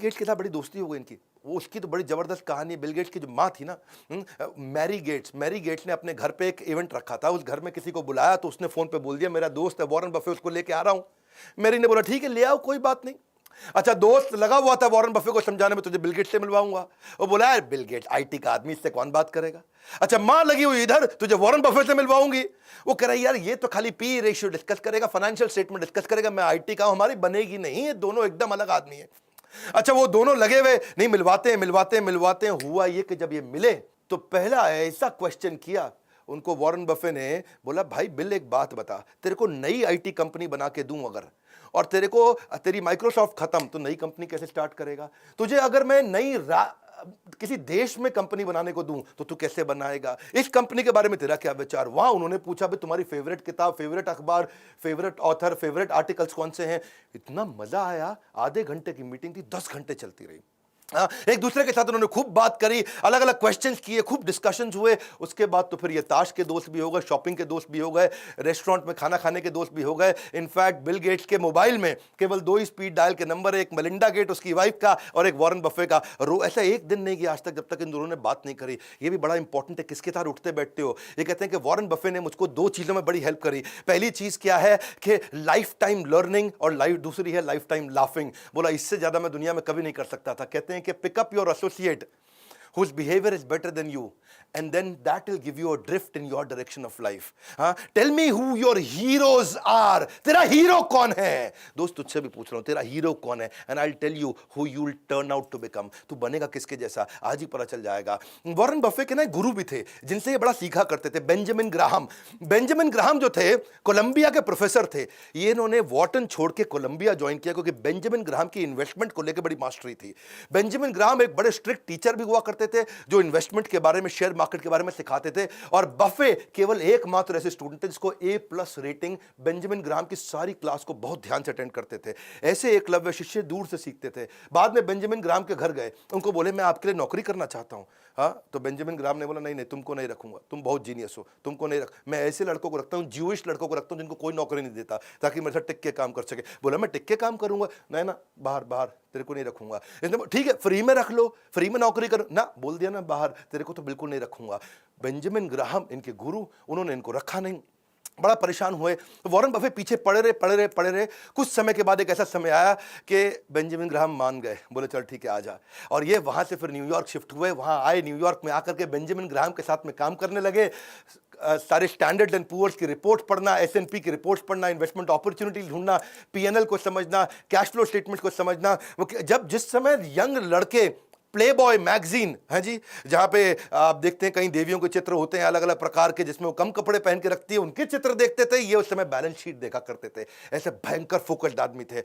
Gets के साथ बड़ी दोस्ती हो गई इनकी। वो उसकी तो बड़ी जबरदस्त कहानी है। बिल गेट्स की जो माँ थी ना, मैरी गेट्स ने अपने घर पे एक इवेंट रखा था। उस घर में किसी को बुलाया तो उसने फोन पे बोल दिया मेरा दोस्त है वॉरेन बफे, उसको लेके आ रहा हूं। मैरी ने बोला ठीक है ले आओ, कोई बात नहीं। अच्छा, दोस्त लगा हुआ था वॉरेन बफे को समझाने में तुझे बिल गेट्स से मिलवाऊंगा। वो बोला यार बिल गेट्स आईटी का आदमी, इससे कौन बात करेगा। अच्छा, मां लगी हुई इधर, तुझे वॉरेन बफे से मिलवाऊंगी। वो कह रहा है यार ये तो खाली पी रेशियो डिस्कस करेगा, फाइनेंशियल स्टेटमेंट डिस्कस करेगा, मैं आईटी का हूं, हमारी बनेगी नहीं, ये दोनों एकदम अलग आदमी है। अच्छा, वो दोनों लगे हुए नहीं, मिलवाते हैं। हुआ ये कि जब ये मिले तो पहला ऐसा क्वेश्चन किया उनको वॉरेन बफे ने, बोला भाई बिल एक बात बता, तेरे को नई आईटी कंपनी बना के दूं अगर, और तेरी माइक्रोसॉफ्ट खत्म तो नई कंपनी कैसे स्टार्ट करेगा। तुझे अगर मैं किसी देश में कंपनी बनाने को दूं तो तू कैसे बनाएगा। इस कंपनी के बारे में तेरा क्या विचार। वहां उन्होंने पूछा भाई तुम्हारी फेवरेट किताब, फेवरेट अखबार, फेवरेट ऑथर, फेवरेट आर्टिकल्स कौन से हैं। इतना मजा आया, आधे घंटे की मीटिंग थी, 10 घंटे चलती रही। एक दूसरे के साथ उन्होंने खूब बात करी, अलग अलग क्वेश्चंस किए, खूब डिस्कशंस हुए। उसके बाद तो फिर ये ताश के दोस्त भी हो गए, शॉपिंग के दोस्त भी हो गए, रेस्टोरेंट में खाना खाने के दोस्त भी हो गए। इनफैक्ट बिल गेट्स के मोबाइल में केवल 2 ही स्पीड डायल के नंबर, एक मेलिंडा गेट उसकी वाइफ का और एक वॉरेन बफे का। ऐसा एक दिन नहीं गया आज तक जब तक इन दोनों ने बात नहीं करी। ये भी बड़ा इंपॉर्टेंट है, किसके साथ उठते बैठते हो। ये कहते हैं कि वॉरेन बफे ने मुझको 2 चीजों में बड़ी हेल्प करी। पहली चीज क्या है कि लाइफ टाइम लर्निंग, और दूसरी है लाइफ टाइम लाफिंग। बोला इससे ज्यादा मैं दुनिया में कभी नहीं कर सकता था। कहते हैं कि pickup your associate whose behavior is better than you, and then that will give you a drift in your direction of life. Tell me who your heroes are. तेरा हीरो कौन है। दोस्त तुझसे भी पूछ रहा हूं, तेरा हीरो कौन है, and I'll tell you who you'll turn out to become. तू बनेगा किसके जैसा आज ही पता चल जाएगा। वॉरेन बफे के ना गुरु भी थे जिनसे ये बड़ा सीखा करते थे, बेंजामिन ग्राहम जो थे कोलंबिया के प्रोफेसर थे। ये इन्होंने वॉर्टन छोड़ के कोलंबिया ज्वाइन किया क्योंकि बेंजामिन ग्राहम की इन्वेस्टमेंट को लेकर बड़ी मास्टरी थी। बेंजामिन ग्राहम एक बड़े स्ट्रिक्ट टीचर भी हुआ करते थे जो इन्वेस्टमेंट के बारे में, शेयर मार्केट के बारे में सिखाते थे। और बफे केवल एकमात्र ऐसे स्टूडेंट थे जिसको A+ रेटिंग। बेंजामिन ग्राहम की सारी क्लास को बहुत ध्यान से अटेंड करते थे। ऐसे एकलव्य शिष्य दूर से सीखते थे। बाद में बेंजामिन ग्राहम के घर गए, उनको बोले मैं आपके लिए नौकरी करना चाहता हूं। तो बेंजामिन ग्राहम ने बोला नहीं तुमको नहीं रखूंगा, तुम बहुत जीनियस हो, तुमको नहीं रख, मैं ऐसे लड़कों को रखता हूं, ज्यूइश लड़कों को रखता हूं जिनको कोई नौकरी नहीं देता, ताकि मेरे साथ टिक के काम कर सके। बोला मैं टिक के काम करूंगा, नहीं ना, बाहर तेरे को नहीं रखूंगा। ठीक है फ्री में रख लो, फ्री में नौकरी करो ना, बोल दिया ना बाहर, तेरे को तो बिल्कुल नहीं रखूंगा। बेंजामिन ग्राहम इनके गुरु, उन्होंने इनको रखा नहीं। बड़ा परेशान हुए। वॉरेन बफे पीछे पड़े रहे। कुछ समय के बाद एक ऐसा समय आया कि बेंजामिन ग्राहम मान गए, बोले चल ठीक है आजा। और ये वहां से फिर न्यूयॉर्क शिफ्ट हुए। वहां आए, न्यूयॉर्क में आकर के बेंजामिन ग्राहम के साथ में काम करने लगे। सारे स्टैंडर्ड एंड पुअर्स की रिपोर्ट पढ़ना, S&P की रिपोर्ट्स पढ़ना, इन्वेस्टमेंट अपॉर्चुनिटी ढूंढना, P&L को समझना, कैश फ्लो स्टेटमेंट को समझना। जब जिस समय यंग लड़के प्लेबॉय मैगजीन है जी, जहां पे आप देखते हैं कई देवियों के चित्र होते हैं अलग अलग प्रकार के, जिसमें वो कम कपड़े पहन के रखती है, उनके चित्र देखते थे। ये उस समय बैलेंस शीट देखा करते थे। ऐसे भयंकर फोकस्ड आदमी थे।